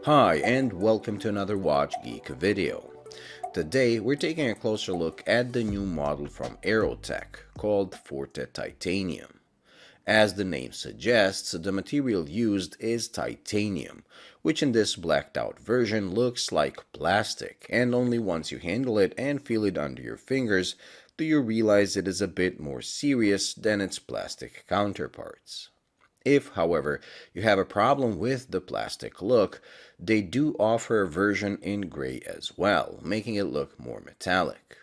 Hi and welcome to another Watch Geek video. Today we're taking a closer look at the new model from Aerotec called Forte Titanium. As the name suggests, the material used is titanium, which in this blacked out version looks like plastic, and only once you handle it and feel it under your fingers do you realize it is a bit more serious than its plastic counterparts. If, however, you have a problem with the plastic look, they do offer a version in gray as well, making it look more metallic.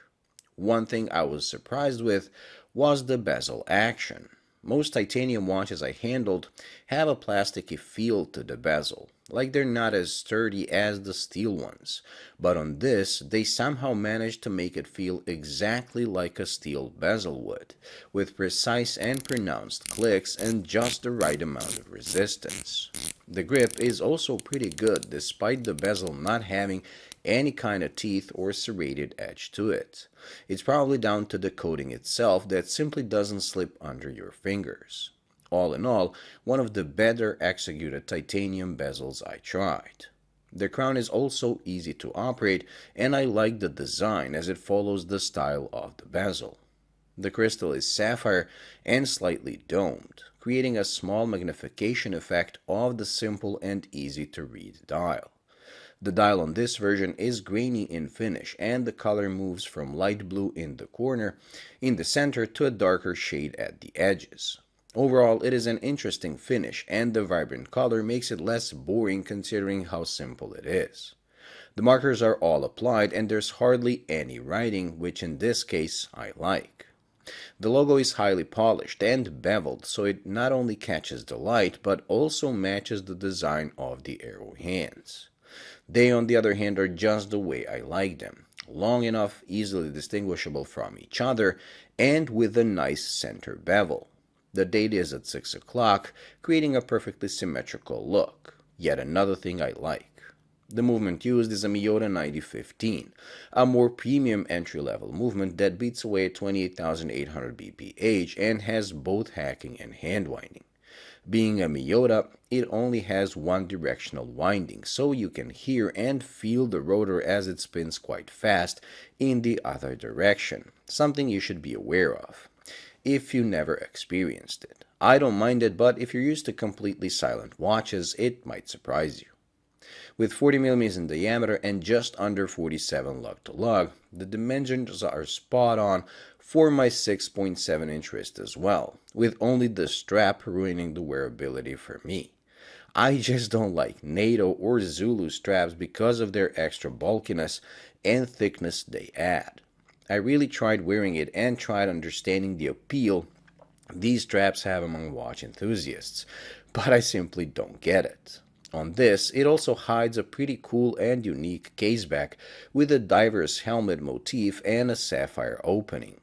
One thing I was surprised with was the bezel action. Most titanium watches I handled have a plasticky feel to the bezel, like they're not as sturdy as the steel ones, but on this they somehow managed to make it feel exactly like a steel bezel would, with precise and pronounced clicks and just the right amount of resistance. The grip is also pretty good despite the bezel not having any kind of teeth or serrated edge to it. It's probably down to the coating itself that simply doesn't slip under your fingers. All in all, one of the better executed titanium bezels I tried. The crown is also easy to operate, and I like the design as it follows the style of the bezel. The crystal is sapphire and slightly domed, creating a small magnification effect of the simple and easy to read dial. The dial on this version is grainy in finish, and the color moves from light blue in the center to a darker shade at the edges. Overall, it is an interesting finish, and the vibrant color makes it less boring considering how simple it is. The markers are all applied, and there's hardly any writing, which in this case I like. The logo is highly polished and beveled, so it not only catches the light, but also matches the design of the arrow hands. They, on the other hand, are just the way I like them. Long enough, easily distinguishable from each other, and with a nice center bevel. The date is at 6 o'clock, creating a perfectly symmetrical look. Yet another thing I like. The movement used is a Miyota 9015, a more premium entry-level movement that beats away at 28,800 bph and has both hacking and hand winding. Being a Miyota, it only has one directional winding, so you can hear and feel the rotor as it spins quite fast in the other direction, something you should be aware of if you never experienced it. I don't mind it, but if you're used to completely silent watches, it might surprise you. With 40 mm in diameter and just under 47 lug to lug, the dimensions are spot on for my 6.7-inch wrist as well, with only the strap ruining the wearability for me. I just don't like NATO or ZULU straps because of their extra bulkiness and thickness they add. I really tried wearing it and tried understanding the appeal these straps have among watch enthusiasts, but I simply don't get it. On this, it also hides a pretty cool and unique caseback with a diver's helmet motif and a sapphire opening.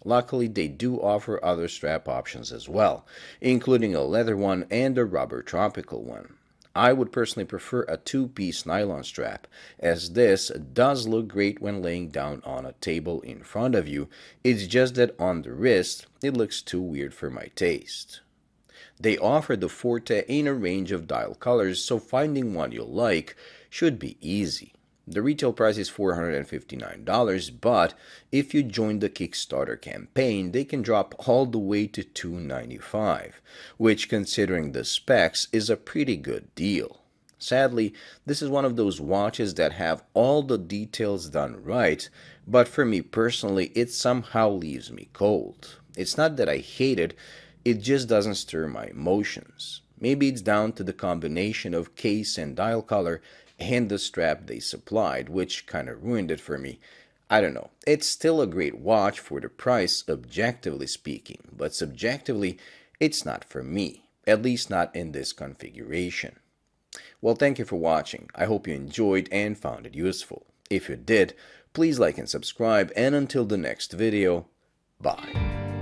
Luckily, they do offer other strap options as well, including a leather one and a rubber tropical one. I would personally prefer a two-piece nylon strap, as this does look great when laying down on a table in front of you. It's just that on the wrist, it looks too weird for my taste. They offer the Forte in a range of dial colors, so finding one you'll like should be easy. The retail price is $459, but if you join the Kickstarter campaign, they can drop all the way to $295, which, considering the specs, is a pretty good deal. Sadly, this is one of those watches that have all the details done right, but for me personally, it somehow leaves me cold. It's not that I hate it, it just doesn't stir my emotions. Maybe it's down to the combination of case and dial color and the strap they supplied, which kind of ruined it for me. I don't know. It's still a great watch for the price, objectively speaking, but subjectively, it's not for me, at least not in this configuration. Well, thank you for watching. I hope you enjoyed and found it useful. If you did, please like and subscribe, and until the next video, bye.